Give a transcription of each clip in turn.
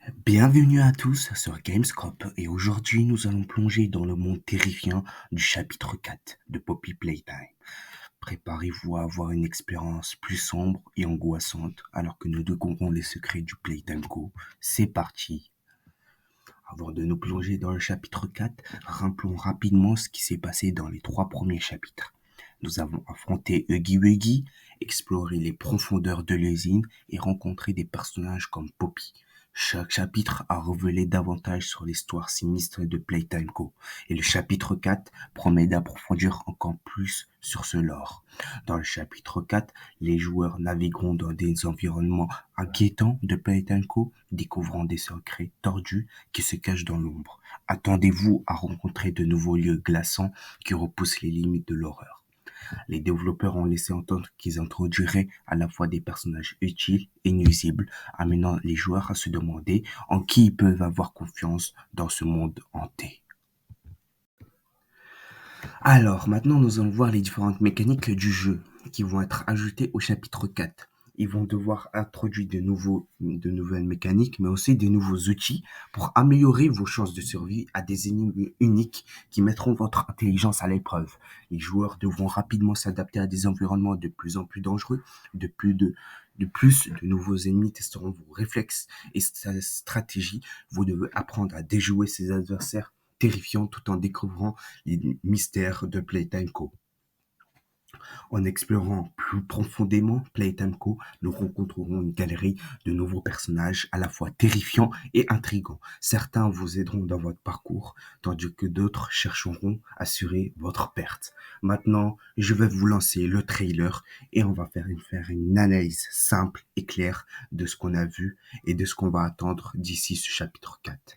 Bienvenue à tous sur Gamescope et aujourd'hui nous allons plonger dans le monde terrifiant du chapitre 4 de Poppy Playtime. Préparez-vous à avoir une expérience plus sombre et angoissante alors que nous découvrons les secrets du Playtime Go. C'est parti. Avant de nous plonger dans le chapitre 4, rappelons rapidement ce qui s'est passé dans les 3 premiers chapitres. Nous avons affronté Huggy Wuggy, exploré les profondeurs de l'usine et rencontré des personnages comme Poppy. Chaque chapitre a révélé davantage sur l'histoire sinistre de Playtime Co. Et le chapitre 4 promet d'approfondir encore plus sur ce lore. Dans le chapitre 4, les joueurs navigueront dans des environnements inquiétants de Playtime Co, découvrant des secrets tordus qui se cachent dans l'ombre. Attendez-vous à rencontrer de nouveaux lieux glaçants qui repoussent les limites de l'horreur. Les développeurs ont laissé entendre qu'ils introduiraient à la fois des personnages utiles et nuisibles, amenant les joueurs à se demander en qui ils peuvent avoir confiance dans ce monde hanté. Alors, maintenant, nous allons voir les différentes mécaniques du jeu qui vont être ajoutées au chapitre 4. Ils vont devoir introduire de nouvelles mécaniques, mais aussi des nouveaux outils pour améliorer vos chances de survie à des énigmes uniques qui mettront votre intelligence à l'épreuve. Les joueurs devront rapidement s'adapter à des environnements de plus en plus dangereux, de nouveaux ennemis testeront vos réflexes et stratégies. Vous devez apprendre à déjouer ces adversaires terrifiants tout en découvrant les mystères de Playtime Co. En explorant plus profondément Playtime Co, nous rencontrerons une galerie de nouveaux personnages à la fois terrifiants et intrigants. Certains vous aideront dans votre parcours, tandis que d'autres chercheront à assurer votre perte. Maintenant, je vais vous lancer le trailer et on va faire une analyse simple et claire de ce qu'on a vu et de ce qu'on va attendre d'ici ce chapitre 4.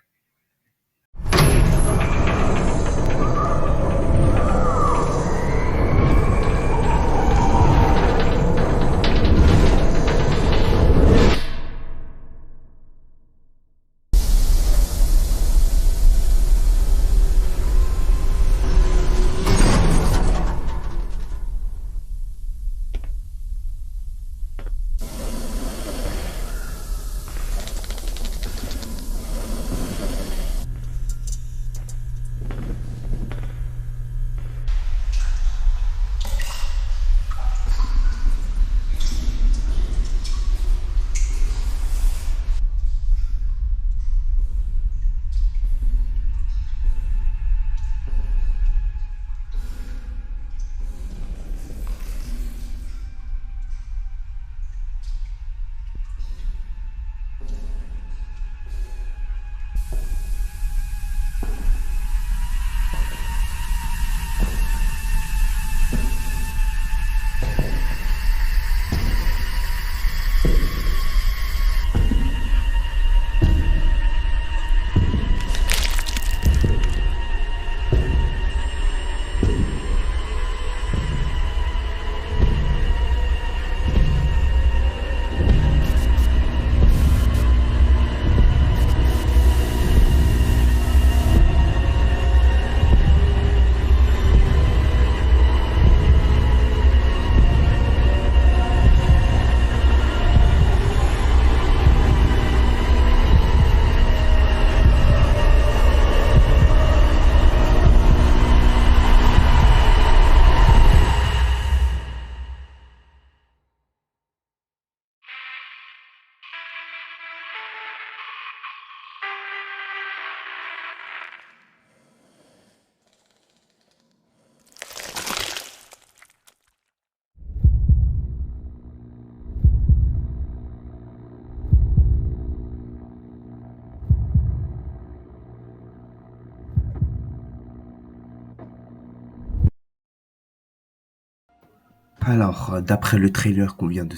Alors, d'après le trailer qu'on vient de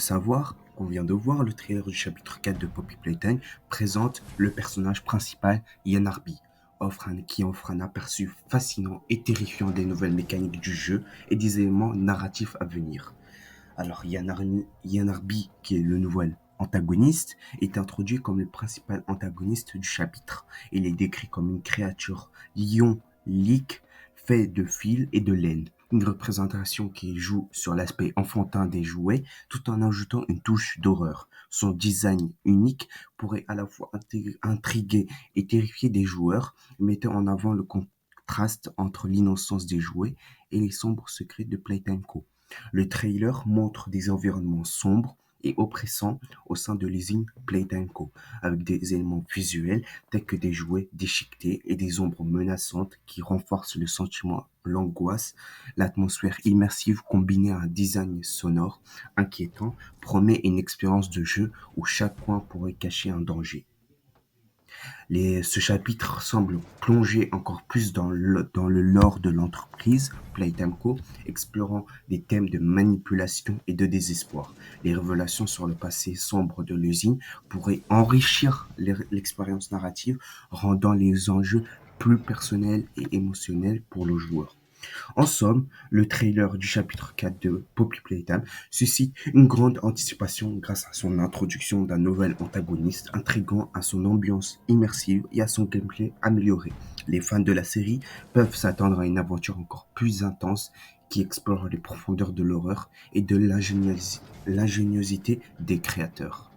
voir, le trailer du chapitre 4 de Poppy Playtime présente le personnage principal, Yanarbi, qui offre un aperçu fascinant et terrifiant des nouvelles mécaniques du jeu et des éléments narratifs à venir. Alors, Yanarbi, qui est le nouvel antagoniste, est introduit comme le principal antagoniste du chapitre. Il est décrit comme une créature lion-leak fait de fils et de laine. Une représentation qui joue sur l'aspect enfantin des jouets tout en ajoutant une touche d'horreur. Son design unique pourrait à la fois intriguer et terrifier des joueurs, mettant en avant le contraste entre l'innocence des jouets et les sombres secrets de Playtime Co. Le trailer montre des environnements sombres et oppressants au sein de l'usine Playtime Co, avec des éléments visuels tels que des jouets déchiquetés et des ombres menaçantes qui renforcent le sentiment, l'angoisse. L'atmosphère immersive combinée à un design sonore inquiétant promet une expérience de jeu où chaque coin pourrait cacher un danger. Ce chapitre semble plonger encore plus dans le lore de l'entreprise Playtime Co, explorant des thèmes de manipulation et de désespoir. Les révélations sur le passé sombre de l'usine pourraient enrichir l'expérience narrative, rendant les enjeux plus personnels et émotionnels pour le joueur. En somme, le trailer du chapitre 4 de Poppy Playtime suscite une grande anticipation grâce à son introduction d'un nouvel antagoniste intriguant, à son ambiance immersive et à son gameplay amélioré. Les fans de la série peuvent s'attendre à une aventure encore plus intense qui explore les profondeurs de l'horreur et de l'ingéniosité des créateurs.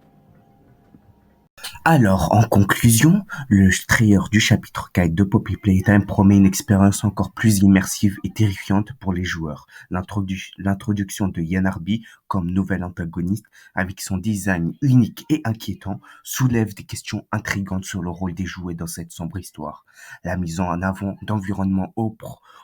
Alors, en conclusion, le trailer du chapitre 4 de Poppy Playtime promet une expérience encore plus immersive et terrifiante pour les joueurs. L'introduction de Yanarbi comme nouvel antagoniste, avec son design unique et inquiétant, soulève des questions intrigantes sur le rôle des jouets dans cette sombre histoire. La mise en avant d'environnements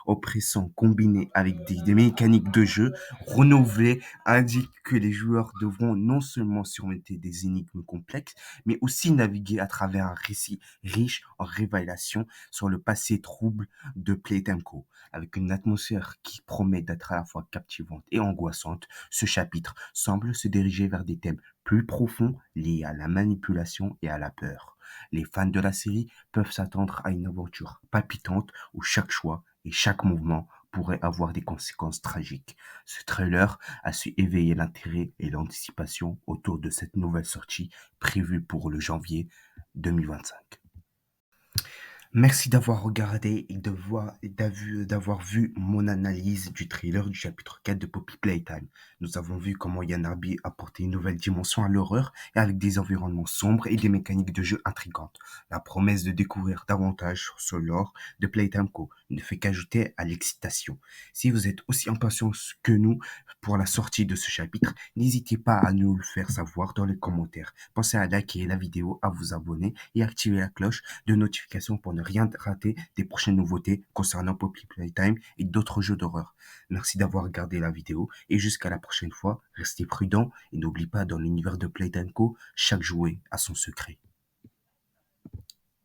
oppressants combinés avec des mécaniques de jeu renouvelées indique que les joueurs devront non seulement surmonter des énigmes complexes, mais aussi naviguer à travers un récit riche en révélations sur le passé trouble de Playtime Co. Avec une atmosphère qui promet d'être à la fois captivante et angoissante, ce chapitre semble se diriger vers des thèmes plus profonds liés à la manipulation et à la peur. Les fans de la série peuvent s'attendre à une aventure palpitante où chaque choix et chaque mouvement pourrait avoir des conséquences tragiques. Ce trailer a su éveiller l'intérêt et l'anticipation autour de cette nouvelle sortie prévue pour le janvier 2025. Merci d'avoir regardé et d'avoir vu mon analyse du trailer du chapitre 4 de Poppy Playtime. Nous avons vu comment Yanarbi apportait une nouvelle dimension à l'horreur et avec des environnements sombres et des mécaniques de jeu intrigantes. La promesse de découvrir davantage sur ce lore de Playtime Co ne fait qu'ajouter à l'excitation. Si vous êtes aussi impatient que nous pour la sortie de ce chapitre, n'hésitez pas à nous le faire savoir dans les commentaires. Pensez à liker la vidéo, à vous abonner et activer la cloche de notification pour ne rien rater des prochaines nouveautés concernant Poppy Playtime et d'autres jeux d'horreur. Merci d'avoir regardé la vidéo et jusqu'à la prochaine fois, restez prudents et n'oubliez pas dans l'univers de Playtime Co, chaque jouet a son secret.